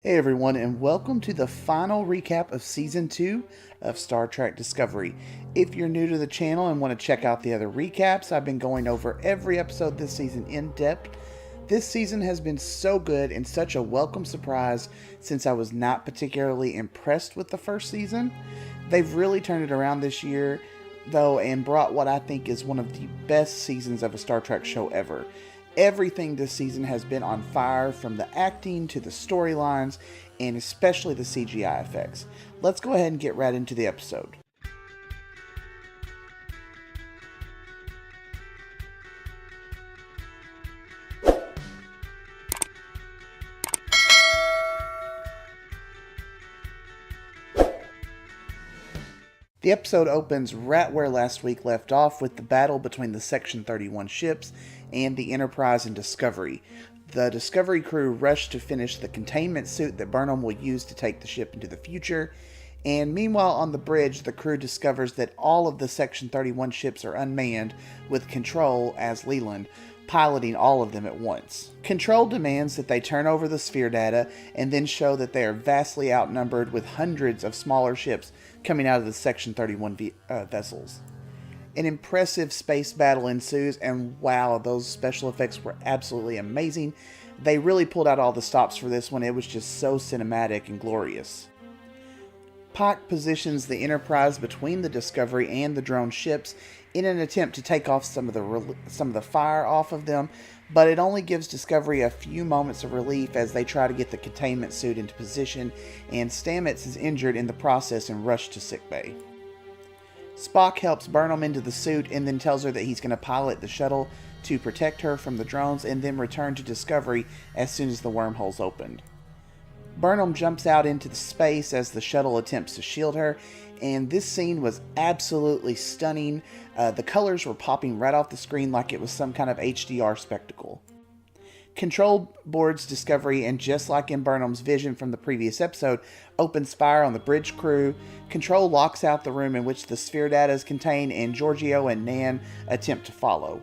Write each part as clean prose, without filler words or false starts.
Hey everyone, and welcome to the final recap of Season 2 of Star Trek Discovery. If you're new to the channel and want to check out the other recaps, I've been going over every episode this season in depth. This season has been so good and such a welcome surprise since I was not particularly impressed with the first season. They've really turned it around this year, though, and brought what I think is one of the best seasons of a Star Trek show ever. Everything this season has been on fire, from the acting to the storylines, and especially the CGI effects. Let's go ahead and get right into the episode. The episode opens right where last week left off, with the battle between the Section 31 ships and the Enterprise and Discovery. The Discovery crew rush to finish the containment suit that Burnham will use to take the ship into the future, and meanwhile on the bridge the crew discovers that all of the Section 31 ships are unmanned, with Control, as Leland, piloting all of them at once. Control demands that they turn over the sphere data and then show that they are vastly outnumbered, with hundreds of smaller ships coming out of the Section 31 vessels. An impressive space battle ensues, and wow, those special effects were absolutely amazing. They really pulled out all the stops for this one. It was just so cinematic and glorious. Pike positions the Enterprise between the Discovery and the drone ships in an attempt to take off some of the fire off of them, but it only gives Discovery a few moments of relief as they try to get the containment suit into position, and Stamets is injured in the process and rushed to sickbay. Spock helps Burnham into the suit and then tells her that he's going to pilot the shuttle to protect her from the drones and then return to Discovery as soon as the wormhole's opened. Burnham jumps out into the space as the shuttle attempts to shield her, and this scene was absolutely stunning. The colors were popping right off the screen like it was some kind of HDR spectacle. Control boards Discovery, and just like in Burnham's vision from the previous episode, opens fire on the bridge crew. Control locks out the room in which the sphere data is contained, and Giorgio and Nan attempt to follow.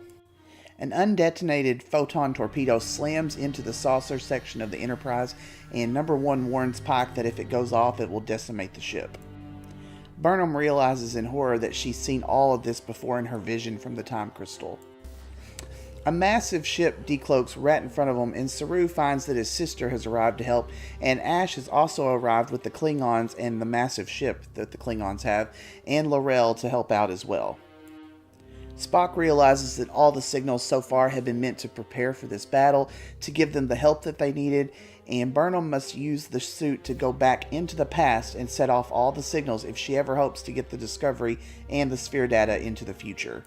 An undetonated photon torpedo slams into the saucer section of the Enterprise, and Number 1 warns Pike that if it goes off, it will decimate the ship. Burnham realizes in horror that she's seen all of this before in her vision from the time crystal. A massive ship decloaks right in front of him, and Saru finds that his sister has arrived to help, and Ash has also arrived with the Klingons and the massive ship that the Klingons have, and L'Rell to help out as well. Spock realizes that all the signals so far have been meant to prepare for this battle, to give them the help that they needed, and Burnham must use the suit to go back into the past and set off all the signals if she ever hopes to get the Discovery and the sphere data into the future.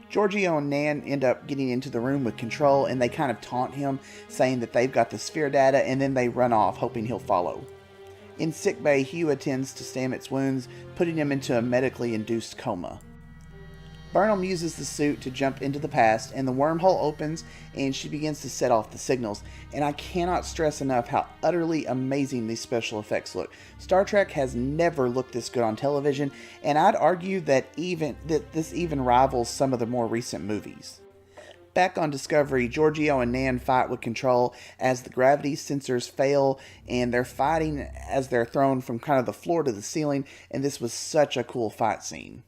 Giorgio and Nan end up getting into the room with Control, and they kind of taunt him, saying that they've got the sphere data, and then they run off, hoping he'll follow. In sickbay, Hugh attends to Stamets' wounds, putting him into a medically induced coma. Burnham uses the suit to jump into the past, and the wormhole opens, and she begins to set off the signals. And I cannot stress enough how utterly amazing these special effects look. Star Trek has never looked this good on television, and I'd argue that this even rivals some of the more recent movies. Back on Discovery, Giorgio and Nan fight with Control as the gravity sensors fail, and they're fighting as they're thrown from kind of the floor to the ceiling, and this was such a cool fight scene.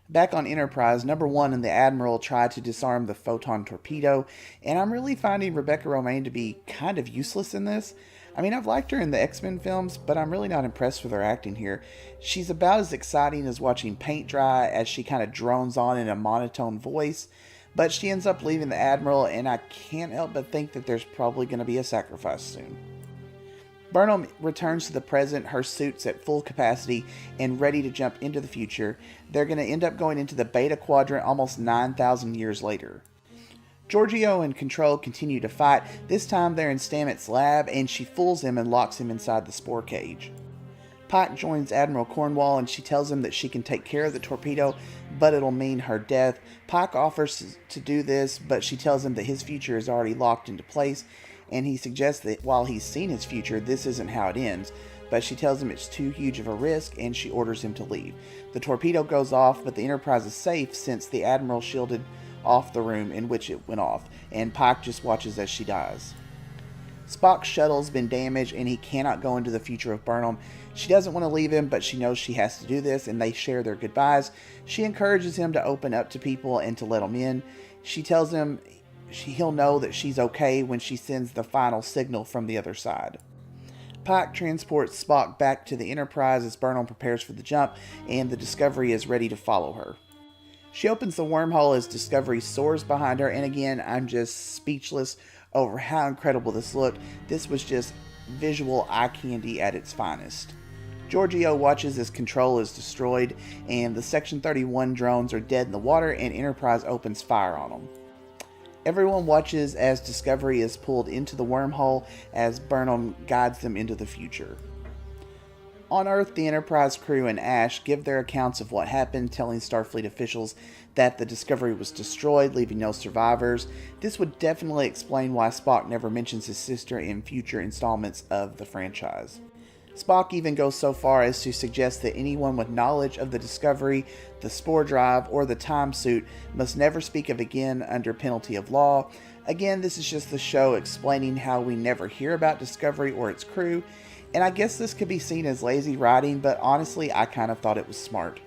Back on Enterprise, Number 1 and the Admiral try to disarm the photon torpedo, and I'm really finding Rebecca Romijn to be kind of useless in this. I mean, I've liked her in the X-Men films, but I'm really not impressed with her acting here. She's about as exciting as watching paint dry as she kind of drones on in a monotone voice, but she ends up leaving the Admiral, and I can't help but think that there's probably going to be a sacrifice soon. Burnham returns to the present, her suit's at full capacity and ready to jump into the future. They're going to end up going into the Beta Quadrant almost 9,000 years later. Giorgio and Control continue to fight. This time they're in Stamets' lab, and she fools him and locks him inside the spore cage. Pike joins Admiral Cornwall, and she tells him that she can take care of the torpedo, but it'll mean her death. Pike offers to do this, but she tells him that his future is already locked into place, and he suggests that while he's seen his future, this isn't how it ends, but she tells him it's too huge of a risk, and she orders him to leave. The torpedo goes off, but the Enterprise is safe since the Admiral shielded off the room in which it went off, and Pike just watches as she dies. Spock's shuttle's been damaged and he cannot go into the future of Burnham. She doesn't want to leave him, but she knows she has to do this, and they share their goodbyes. She encourages him to open up to people and to let them in. She tells him he'll know that she's okay when she sends the final signal from the other side. Pike transports Spock back to the Enterprise as Burnham prepares for the jump, and the Discovery is ready to follow her. She opens the wormhole as Discovery soars behind her, and again, I'm just speechless over how incredible this looked. This was just visual eye candy at its finest. Giorgio watches as Control is destroyed, and the Section 31 drones are dead in the water, and Enterprise opens fire on them. Everyone watches as Discovery is pulled into the wormhole as Burnham guides them into the future. On Earth, the Enterprise crew and Ash give their accounts of what happened, telling Starfleet officials that the Discovery was destroyed, leaving no survivors. This would definitely explain why Spock never mentions his sister in future installments of the franchise. Spock even goes so far as to suggest that anyone with knowledge of the Discovery, the Spore Drive, or the Time Suit must never speak of again under penalty of law. Again, this is just the show explaining how we never hear about Discovery or its crew, and I guess this could be seen as lazy writing, but honestly, I kind of thought it was smart.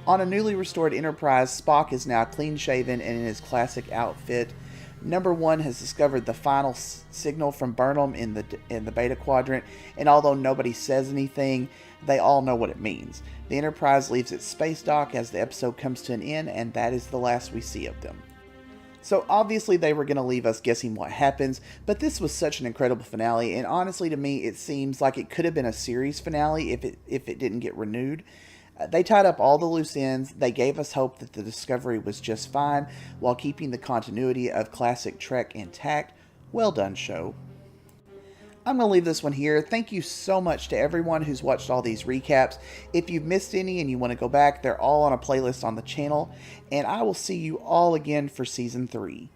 On a newly restored Enterprise, Spock is now clean-shaven and in his classic outfit. Number 1 has discovered the final signal from Burnham in the Beta Quadrant, and although nobody says anything, they all know what it means. The Enterprise leaves its space dock as the episode comes to an end, and that is the last we see of them. So obviously they were going to leave us guessing what happens, but this was such an incredible finale, and honestly to me it seems like it could have been a series finale if it didn't get renewed. They tied up all the loose ends. They gave us hope that the Discovery was just fine while keeping the continuity of classic Trek intact. Well done, show. I'm going to leave this one here. Thank you so much to everyone who's watched all these recaps. If you've missed any and you want to go back, they're all on a playlist on the channel. And I will see you all again for Season 3.